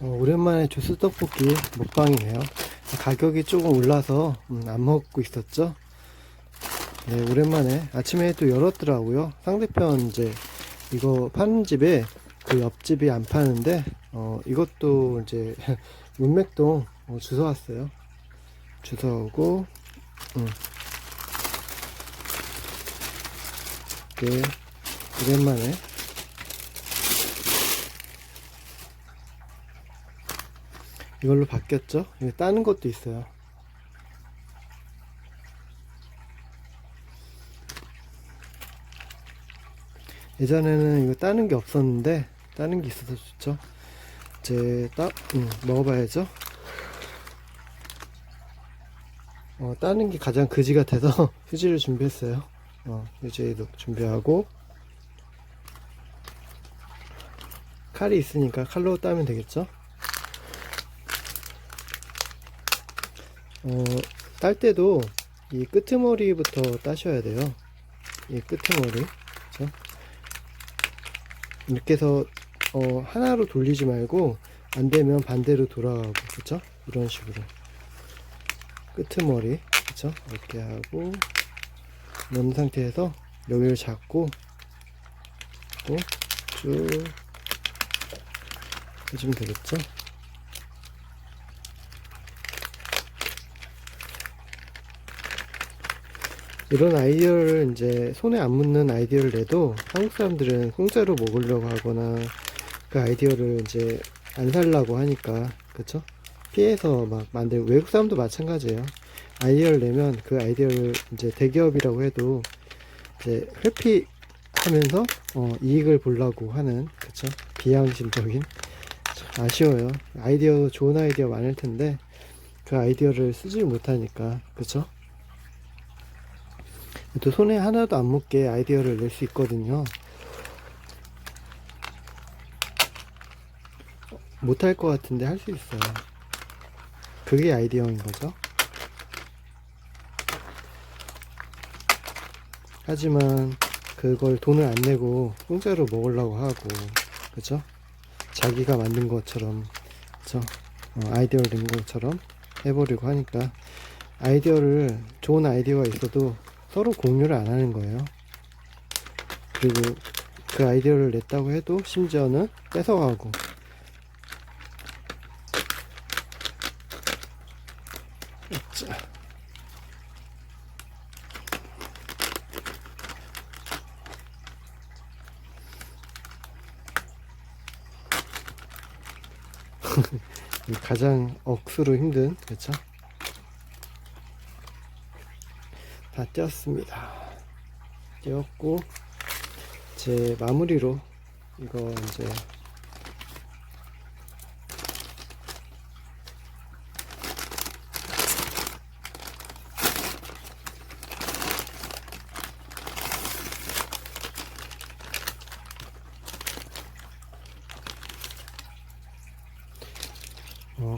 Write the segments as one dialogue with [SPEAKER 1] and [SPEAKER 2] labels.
[SPEAKER 1] 오랜만에 주스 떡볶이 먹방이네요. 가격이 조금 올라서 안 먹고 있었죠. 네, 오랜만에 아침에 또 열었더라고요. 상대편 이제 이거 파는 집에 그 옆집이 안 파는데 이것도 이제 문맥동 주워 왔어요. 주워 오고 이게 오랜만에 이걸로 바뀌었죠. 이거 따는 것도 있어요. 예전에는 이거 따는 게 없었는데 따는 게 있어서 좋죠. 이제 먹어봐야죠. 따는 게 가장 그지 같아서 휴지를 준비했어요. 휴지도 준비하고 칼이 있으니까 칼로 따면 되겠죠. 딸 때도 이 끄트머리부터 따셔야 돼요. 이 끄트머리. 그쵸? 이렇게 해서 하나로 돌리지 말고 안 되면 반대로 돌아가고, 그쵸? 이런 식으로 끄트머리, 그쵸? 이렇게 하고 넣은 상태에서 여기를 잡고 또 쭉 해주면 되겠죠? 이런 아이디어를 이제 손에 안 묻는 아이디어를 내도 한국 사람들은 공짜로 먹으려고 하거나 그 아이디어를 이제 안 살라고 하니까, 그쵸? 피해서 막 만들고, 외국 사람도 마찬가지예요. 아이디어를 내면 그 아이디어를 이제 대기업이라고 해도 이제 회피하면서 이익을 보려고 하는, 그쵸? 비양심적인. 참 아쉬워요. 아이디어, 좋은 아이디어 많을 텐데 그 아이디어를 쓰지 못하니까, 그쵸? 또 손에 하나도 안 묻게 아이디어를 낼 수 있거든요. 못할 것 같은데 할 수 있어요. 그게 아이디어인 거죠. 하지만 그걸 돈을 안 내고 공짜로 먹으려고 하고, 그죠? 자기가 만든 것처럼, 그죠? 아이디어를 낸 것처럼 해버리고 하니까 아이디어를, 좋은 아이디어가 있어도 서로 공유를 안 하는 거예요. 그리고 그 아이디어를 냈다고 해도 심지어는 뺏어가고. 자. 가장 억수로 힘든, 그쵸? 다 떼었습니다. 떼었고 제 마무리로 이거 이제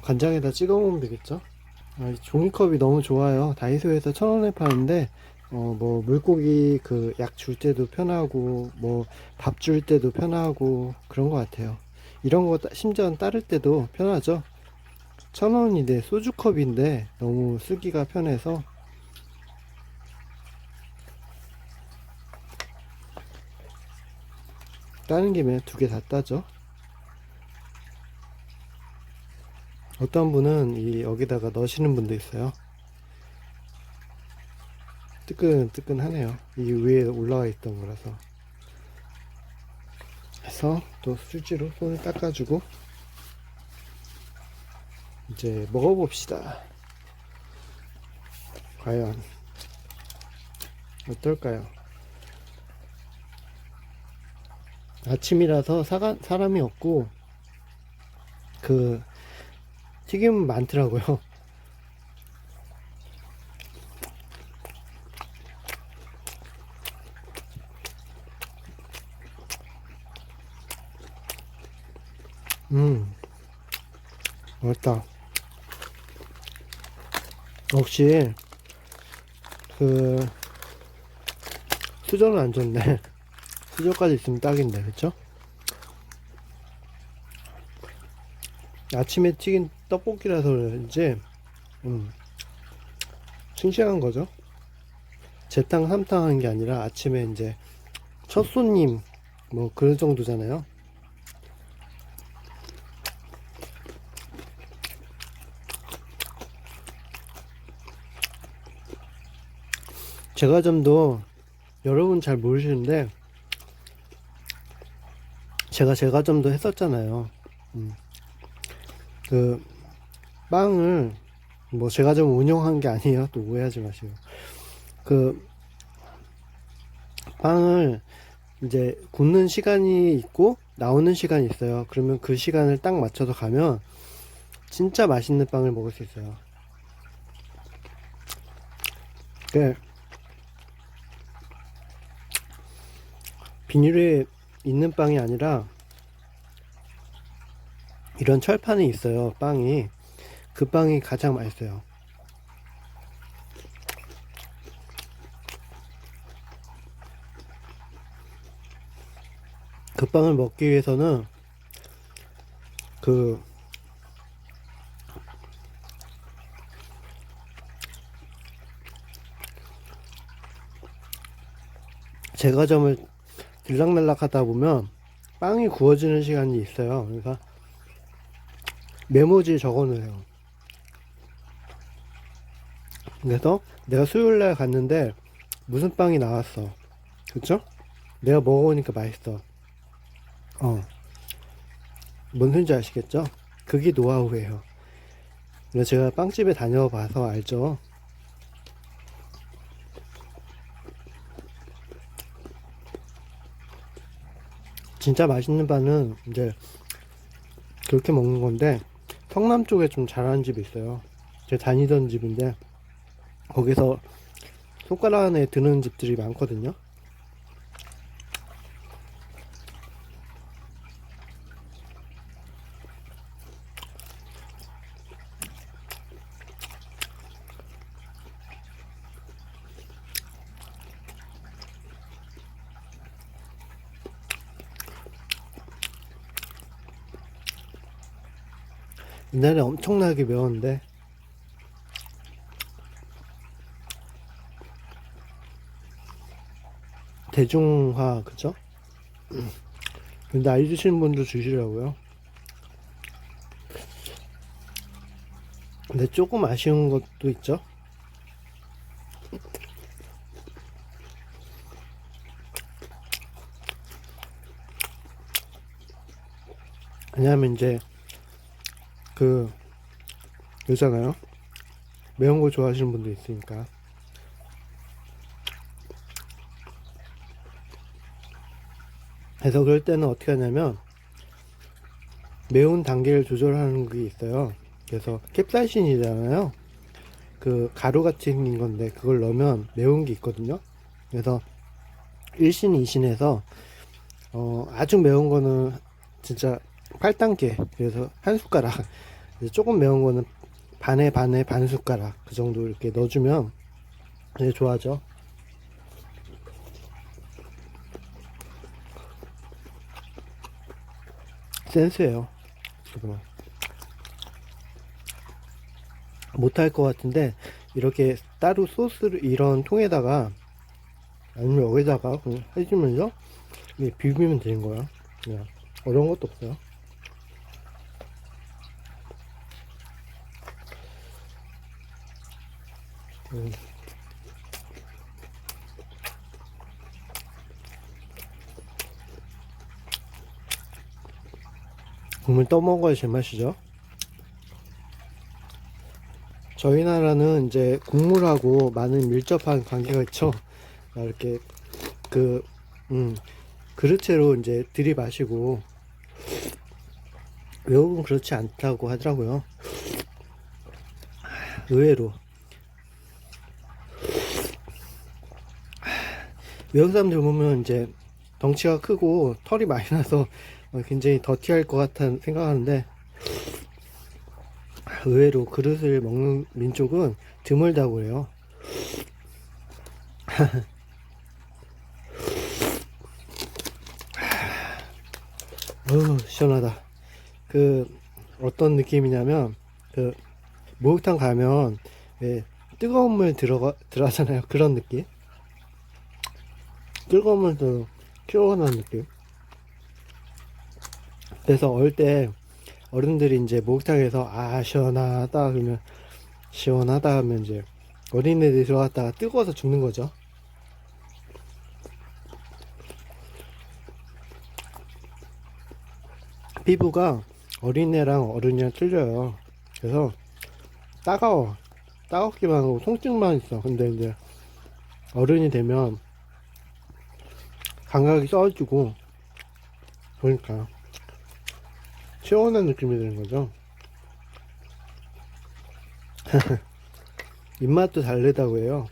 [SPEAKER 1] 간장에다 찍어 먹으면 되겠죠. 이 종이컵이 너무 좋아요. 다이소에서 1,000원에 파는데 뭐 물고기 그 약 줄 때도 편하고 뭐 밥 줄 때도 편하고 그런 것 같아요. 이런 거 심지어 따를 때도 편하죠. 1,000원인데 소주컵인데 너무 쓰기가 편해서. 따는 김에 두 개 다 따죠. 어떤 분은 여기다가 넣으시는 분도 있어요. 뜨끈뜨끈하네요. 이 위에 올라와 있던 거라서. 해서 또 수지로 손을 닦아주고 이제 먹어봅시다. 과연 어떨까요? 아침이라서 사람이 없고 그 튀김 많더라고요. 맛있다. 역시 그 수저는 안 좋네. 수저까지 있으면 딱인데, 그쵸? 아침에 튀긴 떡볶이라서 그런지 싱싱한 거죠. 재탕 삼탕 하는 게 아니라 아침에 이제 첫 손님 뭐 그런 정도잖아요. 제과점도 여러분 잘 모르시는데 제가 제과점도 했었잖아요. 그 빵을 뭐 제과점 운영한 게 아니에요. 또 오해하지 마시고 그 빵을 이제 굽는 시간이 있고 나오는 시간이 있어요. 그러면 그 시간을 딱 맞춰서 가면 진짜 맛있는 빵을 먹을 수 있어요. 그 비닐에 있는 빵이 아니라 이런 철판에 있어요. 빵이 그 빵이 가장 맛있어요. 그 빵을 먹기 위해서는 그 제과점을 들락날락 하다 보면 빵이 구워지는 시간이 있어요. 그러니까 메모지에 적어 놓으세요. 그래서 내가 수요일날 갔는데 무슨 빵이 나왔어. 그쵸? 내가 먹어보니까 맛있어. 뭔 소리인지 아시겠죠? 그게 노하우예요. 그래서 제가 빵집에 다녀봐서 알죠. 진짜 맛있는 빵은 이제 그렇게 먹는 건데 성남 쪽에 좀 잘하는 집이 있어요. 제가 다니던 집인데 거기서 손가락 안에 드는 집들이 많거든요. 옛날에 엄청나게 매웠는데 대중화 그죠? 근데 나이 드시는 분도 주시더라고요. 근데 조금 아쉬운 것도 있죠. 왜냐하면 이제 그 요잖아요. 매운 거 좋아하시는 분도 있으니까. 그래서 그럴 때는 어떻게 하냐면 매운 단계를 조절하는 게 있어요. 그래서 캡사이신이잖아요. 그 가루같이 생긴 건데 그걸 넣으면 매운 게 있거든요. 그래서 1신, 2신에서 아주 매운 거는 진짜 8단계, 그래서 한 숟가락, 조금 매운 거는 반에 반에 반 숟가락 그 정도 이렇게 넣어주면 되게 좋아하죠. 센스예요. 지금은 못할 것 같은데 이렇게 따로 소스를 이런 통에다가 아니면 여기다가 그냥 해주면서 비비면 되는 거야. 그냥 어려운 것도 없어요. 국물 떠먹어야 제맛이죠. 저희 나라는 이제 국물하고 많은 밀접한 관계가 있죠. 이렇게 그 그릇째로 이제 들이마시고 외국은 그렇지 않다고 하더라고요. 의외로 외국 사람들 보면 이제 덩치가 크고 털이 많이 나서 굉장히 더티할 것 같아 생각하는데 의외로 그릇을 먹는 민족은 드물다고 해요. 어우 시원하다. 그 어떤 느낌이냐면 그 목욕탕 가면 왜 뜨거운 물 들어가잖아요. 그런 느낌. 뜨거운 물도 시원한 느낌. 그래서 어릴 때 어른들이 이제 목욕탕에서 시원하다 그러면 시원하다 하면 이제 어린애들이 들어갔다가 뜨거워서 죽는 거죠. 피부가 어린애랑 어른이랑 틀려요. 그래서 따갑기만 하고 통증만 있어. 근데 이제 어른이 되면 감각이 써지고 그러니까 시원한 느낌이 드는 거죠. 입맛도 다르다고 해요.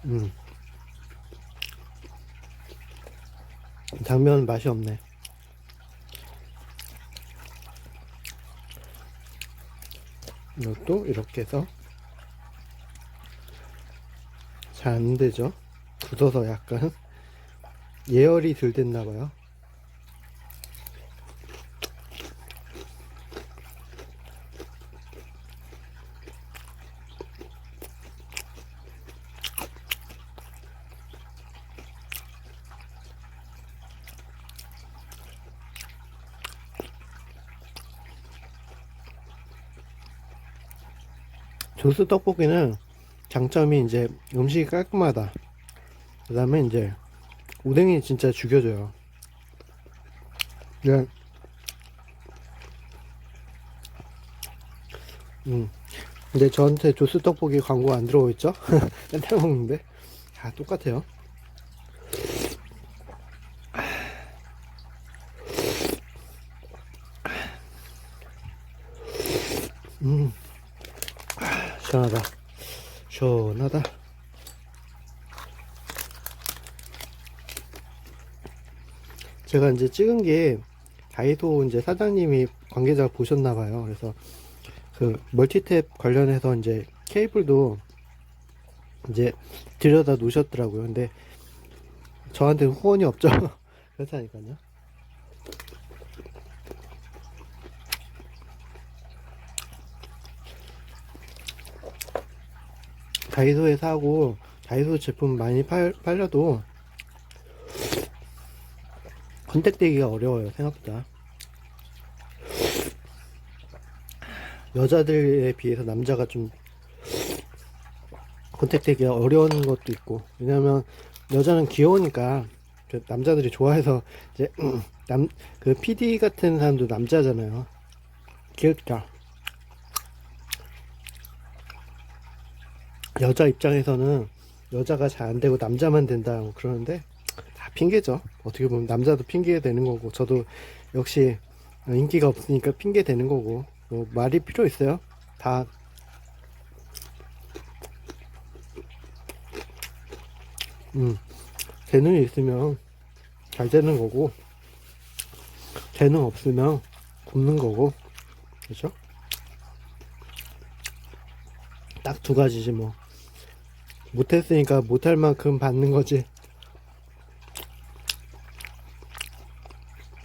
[SPEAKER 1] 음, 당면 맛이 없네. 이것도 이렇게 해서 잘 안 되죠. 굳어서 약간 예열이 덜 됐나 봐요. 조스 떡볶이는 장점이 이제 음식이 깔끔하다. 그 다음에 이제 오뎅이 진짜 죽여줘요. 네. 근데 저한테 조스 떡볶이 광고 안 들어오고 있죠? 맨날 먹는데 다 똑같아요. 음, 시원하다. 시원하다. 제가 이제 찍은 게 다이소 이제 사장님이 관계자가 보셨나봐요. 그래서 그 멀티탭 관련해서 이제 케이블도 이제 들여다 놓으셨더라고요. 근데 저한테는 후원이 없죠. 그렇다니까요. 다이소에 사고 다이소 제품 많이 팔려도 컨택되기가 어려워요. 생각보다 여자들에 비해서 남자가 좀 컨택되기가 어려운 것도 있고, 왜냐면 여자는 귀여우니까 그 남자들이 좋아해서 이제 그 PD 같은 사람도 남자잖아요. 귀엽다. 여자 입장에서는 여자가 잘 안 되고 남자만 된다 그러는데 다 핑계죠. 어떻게 보면 남자도 핑계 되는 거고, 저도 역시 인기가 없으니까 핑계 되는 거고, 뭐 말이 필요 있어요? 다 재능이 있으면 잘 되는 거고, 재능 없으면 굶는 거고, 그렇죠? 딱 두 가지지 뭐. 못했으니까 못할 만큼 받는 거지.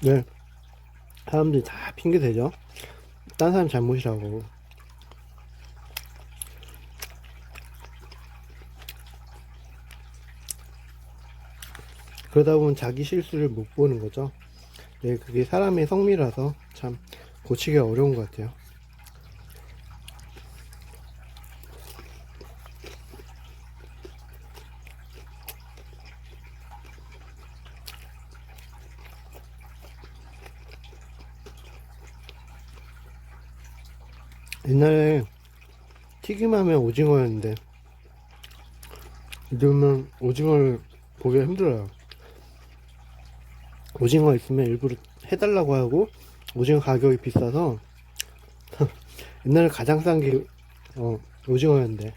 [SPEAKER 1] 네, 사람들이 다 핑계 대죠. 딴 사람 잘못이라고. 그러다 보면 자기 실수를 못 보는 거죠. 네, 그게 사람의 성미라서 참 고치기가 어려운 것 같아요. 옛날에 튀김하면 오징어였는데 요즘은 오징어를 보기가 힘들어요. 오징어 있으면 일부러 해달라고 하고, 오징어 가격이 비싸서 옛날에 가장 싼 게 오징어였는데,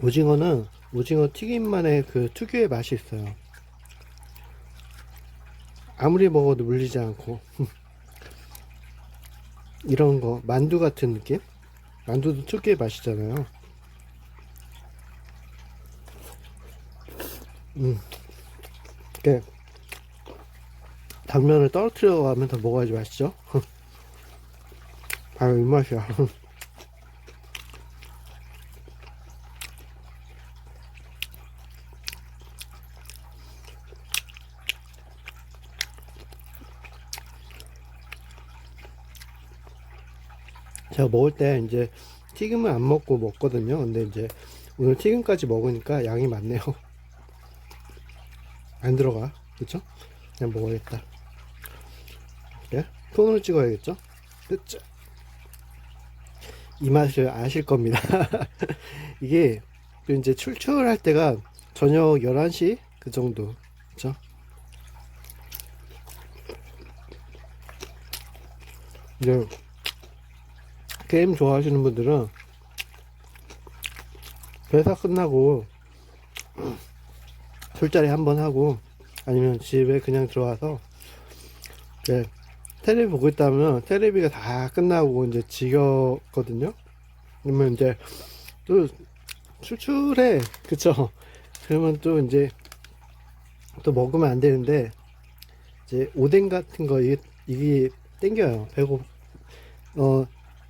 [SPEAKER 1] 오징어는 오징어 튀김만의 그 특유의 맛이 있어요. 아무리 먹어도 물리지 않고. 이런 거 만두 같은 느낌? 만두도 특유의 맛이잖아요. 이렇게 당면을 떨어뜨려 가면서 먹어야지 맛있죠? 바로 이 맛이야. 제가 먹을 때 이제 튀김을 안 먹고 먹거든요. 근데 이제 오늘 튀김까지 먹으니까 양이 많네요. 안 들어가. 그쵸? 그냥 먹어야겠다. 이렇게 손으로 찍어야겠죠? 그쵸? 이 맛을 아실 겁니다. 이게 이제 출출할 때가 저녁 11시 그 정도. 그쵸? 이제 게임 좋아하시는 분들은 회사 끝나고 술자리 한번 하고 아니면 집에 그냥 들어와서 이제 텔레비 보고 있다면 텔레비가 다 끝나고 이제 지겹거든요. 그러면 이제 또 출출해. 그쵸? 그러면 또 이제 또 먹으면 안 되는데 이제 오뎅 같은 거 이게 땡겨요.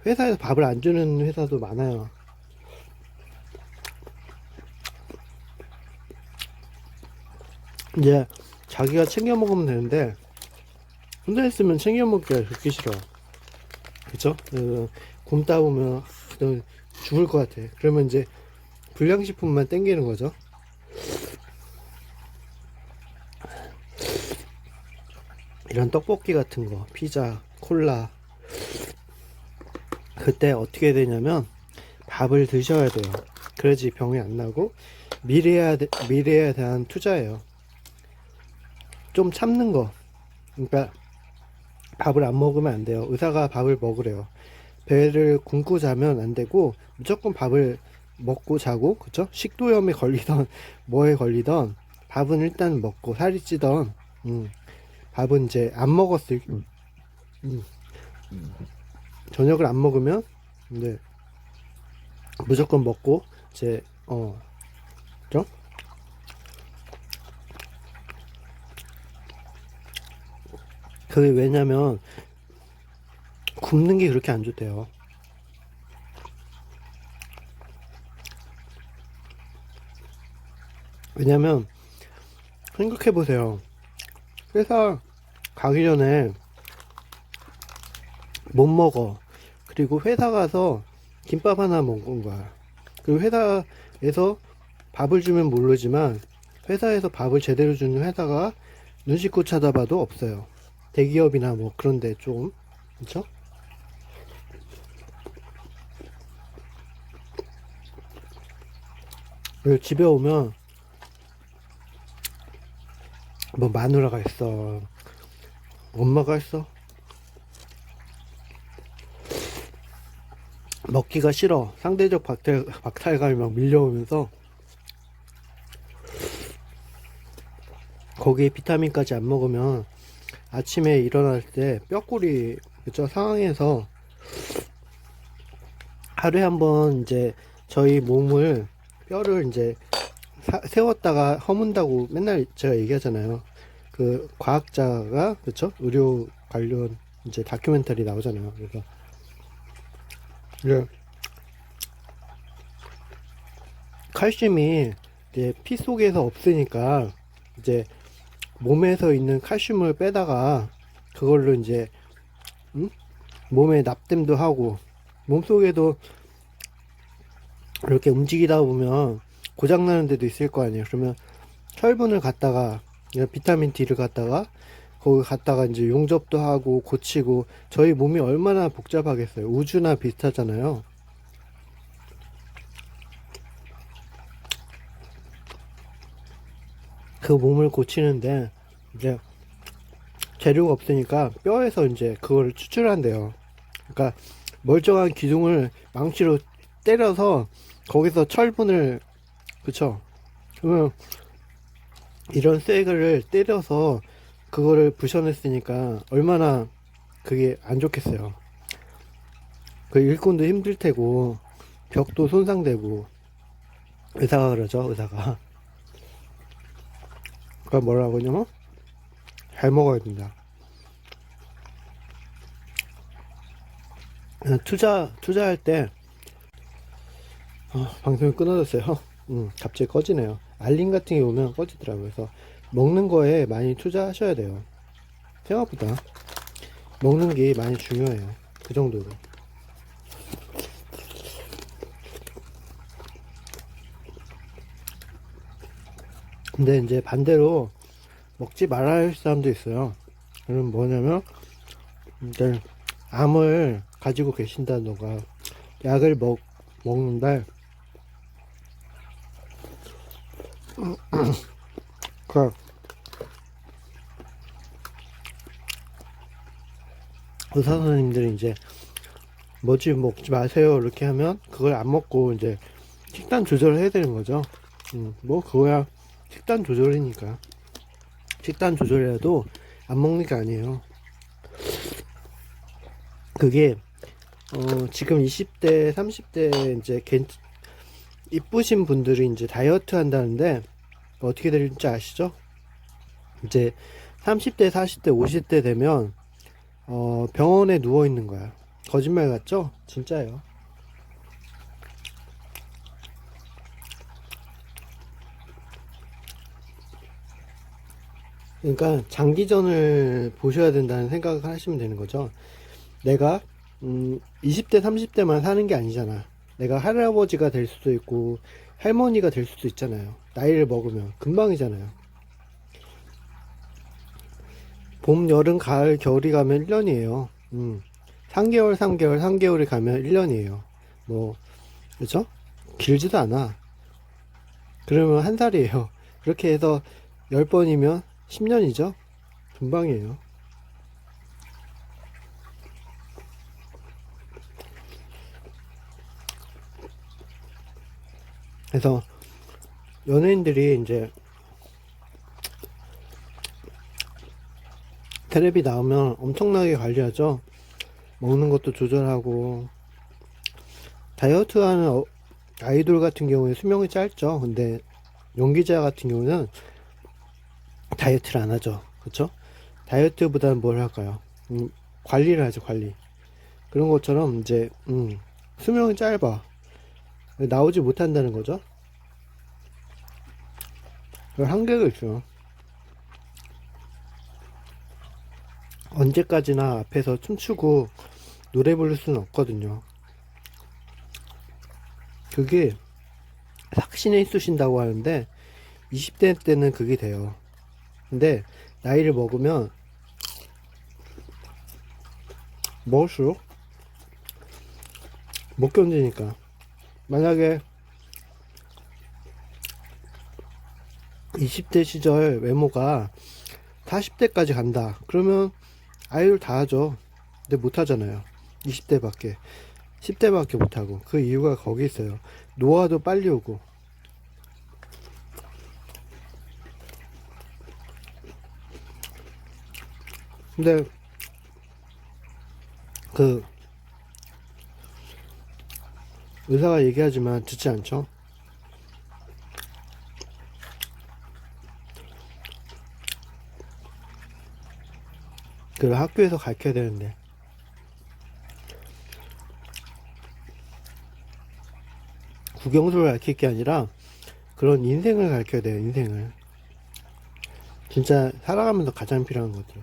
[SPEAKER 1] 회사에서 밥을 안 주는 회사도 많아요. 이제 자기가 챙겨 먹으면 되는데 혼자 있으면 챙겨 먹기가 그렇게 싫어. 그쵸? 굶다 보면 그냥 죽을 것 같아. 그러면 이제 불량식품만 땡기는 거죠. 이런 떡볶이 같은 거, 피자, 콜라. 그때 어떻게 되냐면 밥을 드셔야 돼요. 그래야지 병이 안 나고 미래에 대한 투자예요. 좀 참는 거. 그러니까 밥을 안 먹으면 안 돼요. 의사가 밥을 먹으래요. 배를 굶고 자면 안 되고 무조건 밥을 먹고 자고, 그쵸? 식도염에 걸리던 뭐에 걸리던 밥은 일단 먹고 살이 찌던 밥은 이제 안 먹었을 음, 저녁을 안 먹으면 이제 무조건 먹고 이제 그죠? 그게 왜냐면 굶는 게 그렇게 안 좋대요. 왜냐면 생각해 보세요. 회사 가기 전에 못 먹어. 그리고 회사 가서 김밥 하나 먹은 거야. 그리고 회사에서 밥을 주면 모르지만 회사에서 밥을 제대로 주는 회사가 눈씻고 찾아봐도 없어요. 대기업이나 뭐 그런데 좀 그렇죠? 그리고 집에 오면 뭐 마누라가 있어, 엄마가 있어, 먹기가 싫어. 상대적 박탈감이 막 밀려오면서 거기에 비타민까지 안 먹으면 아침에 일어날 때 뼈골이 그쵸 상황에서 하루에 한 번 이제 저희 몸을 뼈를 이제 세웠다가 허문다고 맨날 제가 얘기하잖아요. 그 과학자가 그쵸 의료 관련 이제 다큐멘터리 나오잖아요. 그래서 이제 칼슘이 이제 피 속에서 없으니까 이제 몸에서 있는 칼슘을 빼다가 그걸로 이제 몸에 납땜도 하고 몸속에도 이렇게 움직이다 보면 고장나는 데도 있을 거 아니에요. 그러면 철분을 갖다가 비타민 D를 갖다가 거기 갖다가 이제 용접도 하고 고치고 저희 몸이 얼마나 복잡하겠어요. 우주나 비슷하잖아요. 그 몸을 고치는데 이제 재료가 없으니까 뼈에서 이제 그거를 추출한대요. 그러니까 멀쩡한 기둥을 망치로 때려서 거기서 철분을 그쵸? 그러면 이런 쇠를 때려서 그거를 부셔냈으니까 얼마나 그게 안 좋겠어요. 그 일꾼도 힘들 테고 벽도 손상되고 의사가 그러죠. 의사가 그걸 뭐라고 하냐면 잘 먹어야 된다. 투자할 때 방송이 끊어졌어요. 갑자기 꺼지네요. 알림 같은 게 오면 꺼지더라고요. 그래서 먹는 거에 많이 투자하셔야 돼요. 생각보다 먹는 게 많이 중요해요. 그 정도로. 근데 이제 반대로 먹지 말아야 할 사람도 있어요. 그럼 뭐냐면 이제 암을 가지고 계신다던가 약을 먹는다. 그 의사 선생님들이 이제 뭐지 먹지 마세요 이렇게 하면 그걸 안 먹고 이제 식단 조절을 해야 되는 거죠. 뭐 그거야 식단 조절이니까. 식단 조절이라도 안 먹는 게 아니에요. 그게 지금 20대 30대 이제 이쁘신 분들이 이제 다이어트 한다는데 어떻게 될지 아시죠? 이제 30대 40대 50대 되면 병원에 누워 있는 거야. 거짓말 같죠? 진짜예요. 그러니까 장기전을 보셔야 된다는 생각을 하시면 되는 거죠. 내가 20대 30대만 사는 게 아니잖아. 내가 할아버지가 될 수도 있고 할머니가 될 수도 있잖아요. 나이를 먹으면 금방이잖아요. 봄, 여름, 가을, 겨울이 가면 1년이에요. 3개월, 3개월, 3개월이 가면 1년이에요. 뭐, 그죠? 길지도 않아. 그러면 한 살이에요. 그렇게 해서 10번이면 10년이죠? 금방이에요. 그래서 연예인들이 이제 텔레비 나오면 엄청나게 관리하죠. 먹는 것도 조절하고 다이어트 하는 아이돌 같은 경우에 수명이 짧죠. 근데 연기자 같은 경우는 다이어트를 안 하죠. 그쵸? 다이어트보다는 뭘 할까요? 관리를 하죠, 관리. 그런 것처럼 이제 수명이 짧아. 나오지 못한다는 거죠. 그 한계가 있어요. 언제까지나 앞에서 춤추고 노래 부를 수는 없거든요. 그게 삭신에 있으신다고 하는데 20대 때는 그게 돼요. 근데 나이를 먹으면 먹을수록 못 견디니까. 만약에 20대 시절 외모가 40대까지 간다 그러면 아이돌 다 하죠. 근데 못 하잖아요. 20대밖에 10대밖에 못 하고. 그 이유가 거기 있어요. 노화도 빨리 오고. 근데 그 의사가 얘기하지만 듣지 않죠. 그 학교에서 가르쳐야 되는데 국영수를 가르칠 게 아니라 그런 인생을 가르쳐야 돼요. 인생을 진짜 살아가면서 가장 필요한 것들.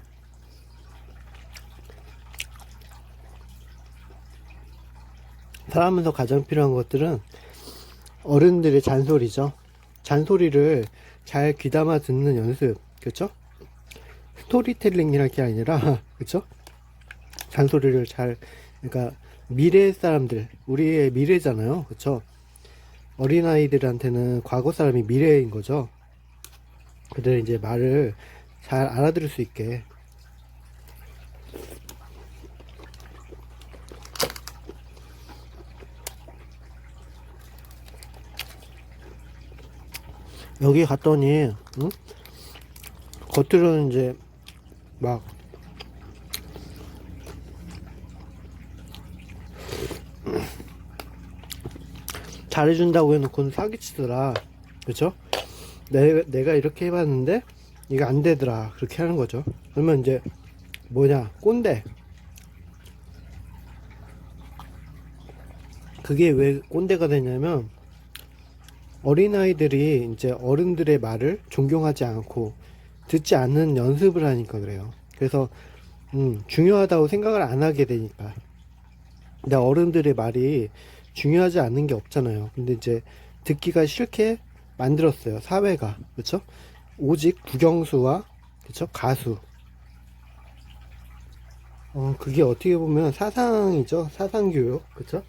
[SPEAKER 1] 살아가면서 가장 필요한 것들은 어른들의 잔소리죠. 잔소리를 잘 귀담아 듣는 연습. 그쵸? 스토리텔링이랄 게 아니라 그쵸? 잔소리를 잘, 그러니까 미래 사람들, 우리의 미래잖아요. 그쵸? 어린아이들한테는 과거 사람이 미래인 거죠. 그들 이제 말을 잘 알아들을 수 있게. 여기 갔더니 겉으로는 이제 막 잘해준다고 해놓고는 사기치더라. 그쵸? 내가 이렇게 해봤는데 이거 안 되더라 그렇게 하는 거죠. 그러면 이제 뭐냐, 꼰대. 그게 왜 꼰대가 되냐면 어린아이들이 이제 어른들의 말을 존경하지 않고 듣지 않는 연습을 하니까 그래요. 그래서 중요하다고 생각을 안 하게 되니까. 근데 어른들의 말이 중요하지 않은 게 없잖아요. 근데 이제 듣기가 싫게 만들었어요, 사회가. 그렇죠? 오직 국영수와, 그렇죠, 가수. 그게 어떻게 보면 사상이죠. 사상교육. 그렇죠?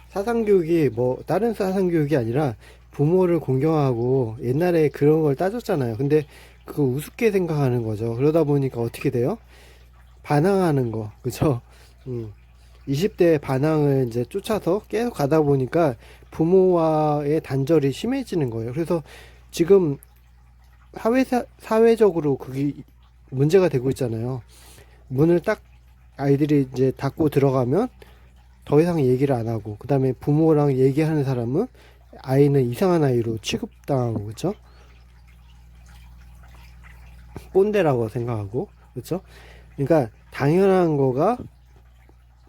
[SPEAKER 1] 사상교육이 뭐 다른 사상교육이 아니라 부모를 공경하고 옛날에 그런 걸 따졌잖아요. 근데 그거 우습게 생각하는 거죠. 그러다 보니까 어떻게 돼요? 반항하는 거. 그죠? 음. 20대 반항을 이제 쫓아서 계속 가다 보니까 부모와의 단절이 심해지는 거예요. 그래서 지금 사회적으로 그게 문제가 되고 있잖아요. 문을 딱 아이들이 이제 닫고 들어가면 더 이상 얘기를 안 하고, 그 다음에 부모랑 얘기하는 사람은 아이는 이상한 아이로 취급당하고, 그쵸? 꼰대라고 생각하고, 그쵸? 그러니까 당연한 거가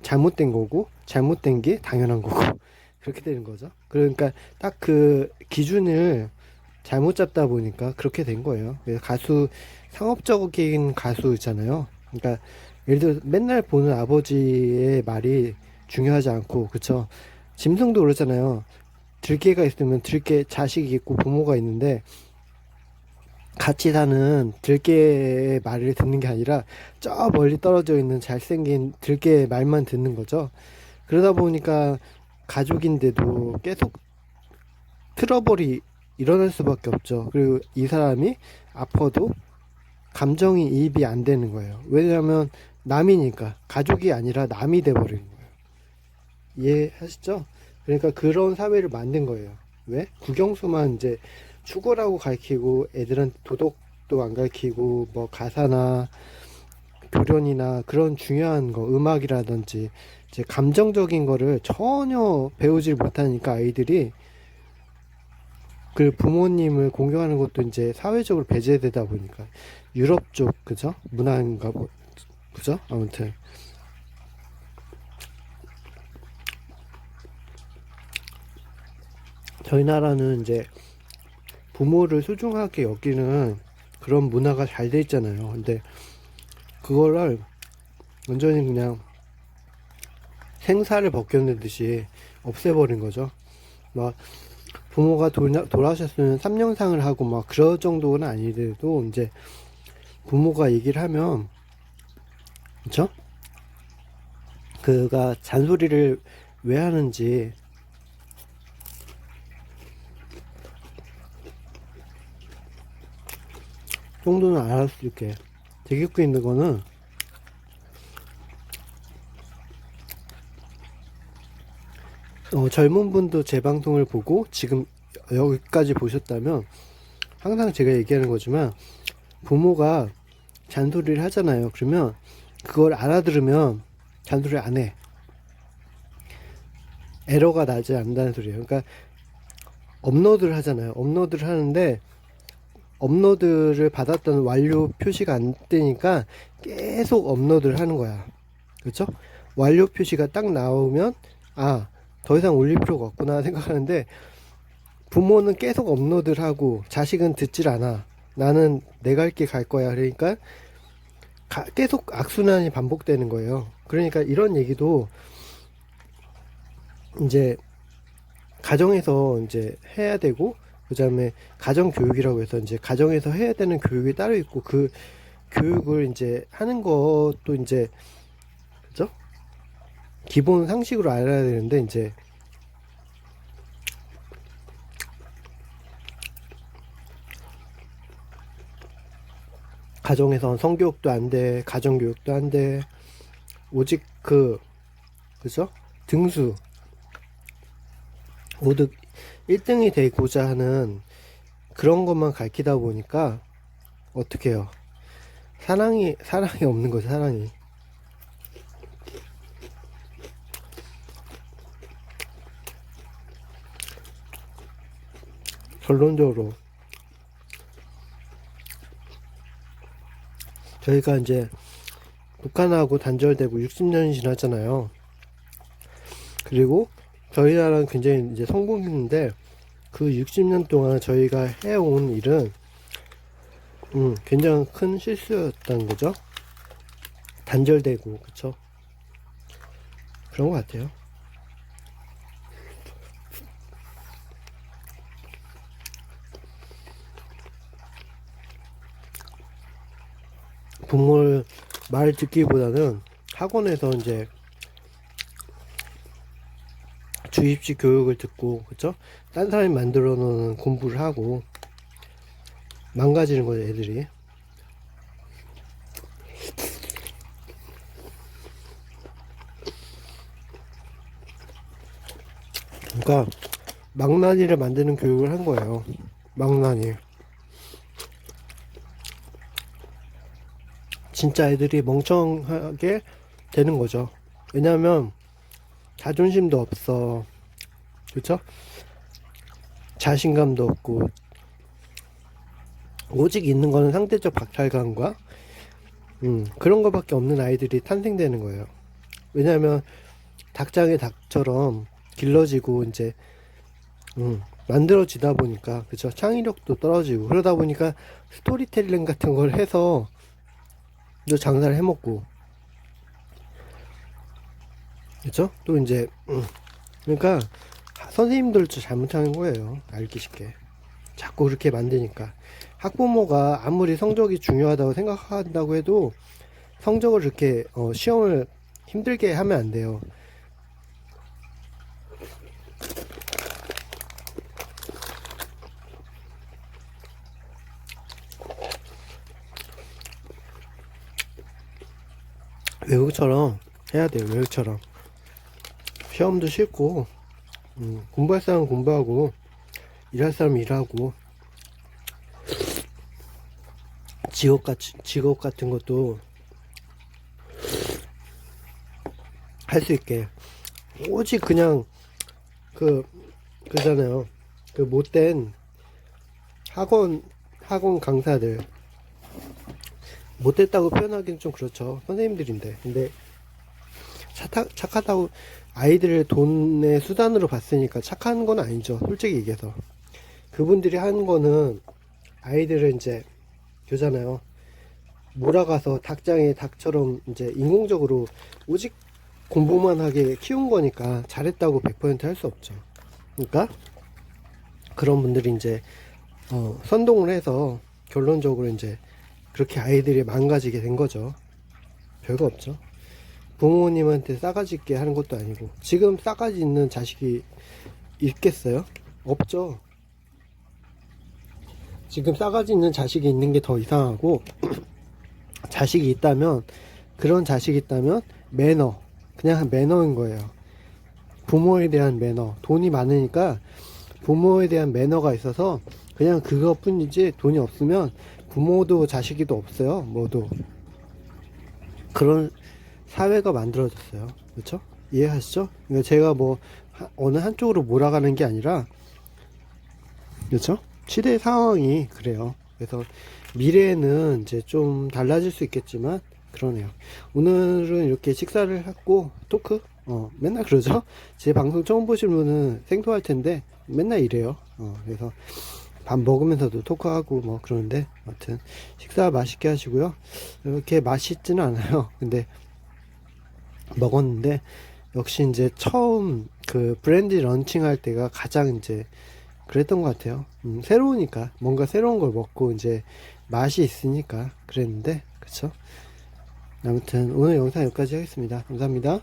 [SPEAKER 1] 잘못된 거고, 잘못된 게 당연한 거고, 그렇게 되는 거죠. 그러니까 딱 그 기준을 잘못 잡다 보니까 그렇게 된 거예요. 그래서 가수, 상업적인 가수 있잖아요. 그러니까 예를 들어 맨날 보는 아버지의 말이 중요하지 않고, 그쵸? 짐승도 그렇잖아요. 들개가 있으면 들개 자식이 있고 부모가 있는데 같이 사는 들개의 말을 듣는 게 아니라 저 멀리 떨어져 있는 잘생긴 들개의 말만 듣는 거죠. 그러다 보니까 가족인데도 계속 트러블이 일어날 수밖에 없죠. 그리고 이 사람이 아파도 감정이 이입이 안 되는 거예요. 왜냐하면 남이니까, 가족이 아니라 남이 돼버리는 거예요. 이해하시죠? 그러니까 그런 사회를 만든 거예요. 왜? 국영수만 이제 축구라고 가르치고 애들한테 도덕도 안 가르치고 뭐 가사나 교련이나 그런 중요한 거, 음악이라든지 이제 감정적인 거를 전혀 배우질 못하니까 아이들이 그 부모님을 공경하는 것도 이제 사회적으로 배제되다 보니까 유럽 쪽, 그죠? 문화인가 뭐, 그죠? 아무튼 저희 나라는 이제 부모를 소중하게 여기는 그런 문화가 잘 돼 있잖아요. 근데 그거를 완전히 그냥 생사를 벗겨내듯이 없애버린 거죠. 막 부모가 돌아가셨으면 삼명상을 하고 막 그럴 정도는 아니더라도 이제 부모가 얘기를 하면, 그쵸? 그가 잔소리를 왜 하는지 정도는 알을 수 있게 되겪고 있는 거는 젊은 분도 제 방송을 보고 지금 여기까지 보셨다면 항상 제가 얘기하는 거지만 부모가 잔소리를 하잖아요. 그러면 그걸 알아들으면 잔소리 안 해. 에러가 나지 않는다는 소리예요. 그러니까 업로드를 하잖아요. 업로드를 하는데 업로드를 받았던 완료 표시가 안 뜨니까 계속 업로드를 하는 거야. 그렇죠? 완료 표시가 딱 나오면 아, 더 이상 올릴 필요가 없구나 생각하는데 부모는 계속 업로드를 하고 자식은 듣질 않아. 나는 내 갈 길 갈 거야. 그러니까 계속 악순환이 반복되는 거예요. 그러니까 이런 얘기도 이제 가정에서 이제 해야 되고, 그 다음에 가정 교육이라고 해서 이제 가정에서 해야 되는 교육이 따로 있고, 그 교육을 이제 하는 것도 이제, 그죠? 기본 상식으로 알아야 되는데, 이제 가정에서 성교육도 안 돼, 가정교육도 안 돼, 오직 그죠? 등수, 모두 1등이 되고자 하는 그런 것만 가르치다 보니까, 어떻게 해요? 사랑이 없는 거죠, 사랑이. 결론적으로 저희가 이제 북한하고 단절되고 60년이 지났잖아요. 그리고 저희 나라는 굉장히 이제 성공했는데 그 60년 동안 저희가 해온 일은 굉장히 큰 실수였다는 거죠. 단절되고, 그쵸? 그런 것 같아요. 부모를 말 듣기보다는 학원에서 이제 주입식 교육을 듣고, 그쵸? 딴 사람이 만들어 놓은 공부를 하고 망가지는 거죠, 애들이. 그러니까 망나니를 만드는 교육을 한 거예요. 망나니. 진짜 애들이 멍청하게 되는 거죠. 왜냐면 자존심도 없어, 그쵸? 자신감도 없고, 오직 있는 거는 상대적 박탈감과 그런 거밖에 없는 아이들이 탄생되는 거예요. 왜냐하면 닭장의 닭처럼 길러지고 이제 만들어지다 보니까, 그쵸? 창의력도 떨어지고, 그러다 보니까 스토리텔링 같은 걸 해서 또 장사를 해먹고, 그쵸? 또 이제 그러니까 선생님들도 잘못하는 거예요. 알기 쉽게 자꾸 그렇게 만드니까. 학부모가 아무리 성적이 중요하다고 생각한다고 해도 성적을 이렇게 시험을 힘들게 하면 안 돼요. 외국처럼 해야 돼요. 외국처럼 시험도 싫고, 공부할 사람은 공부하고 일할 사람은 일하고, 직업 같은 것도 할 수 있게. 오직 그냥 그잖아요. 그 못된 학원 강사들, 못됐다고 표현하기는 좀 그렇죠. 선생님들인데. 근데 착하다고 아이들을 돈의 수단으로 봤으니까 착한 건 아니죠. 솔직히 얘기해서. 그분들이 하는 거는 아이들을 이제 그잖아요. 몰아가서 닭장에 닭처럼 이제 인공적으로 오직 공부만 하게 키운 거니까 잘했다고 100% 할 수 없죠. 그러니까 그런 분들이 이제 선동을 해서 결론적으로 이제 그렇게 아이들이 망가지게 된 거죠. 별거 없죠. 부모님한테 싸가지 있게 하는 것도 아니고. 지금 싸가지 있는 자식이 있겠어요? 없죠. 지금 싸가지 있는 자식이 있는 게 더 이상하고, 자식이 있다면, 그런 자식이 있다면 매너, 그냥 매너인 거예요. 부모에 대한 매너. 돈이 많으니까 부모에 대한 매너가 있어서 그냥 그것뿐이지, 돈이 없으면 부모도 자식이도 없어요. 모두 그런 사회가 만들어졌어요. 그렇죠? 이해하시죠? 그러니까 제가 뭐 어느 한쪽으로 몰아가는 게 아니라, 그렇죠? 시대 상황이 그래요. 그래서 미래에는 이제 좀 달라질 수 있겠지만 그러네요. 오늘은 이렇게 식사를 했고 토크 맨날 그러죠. 제 방송 처음 보신 분은 생소할 텐데 맨날 이래요. 그래서 밥 먹으면서도 토크하고 뭐 그러는데, 아무튼 식사 맛있게 하시고요. 이렇게 맛있지는 않아요. 근데 먹었는데 역시 이제 처음 그 브랜드 런칭할 때가 가장 이제 그랬던 것 같아요. 새로우니까, 뭔가 새로운 걸 먹고 이제 맛이 있으니까 그랬는데, 그쵸? 아무튼 오늘 영상 여기까지 하겠습니다. 감사합니다.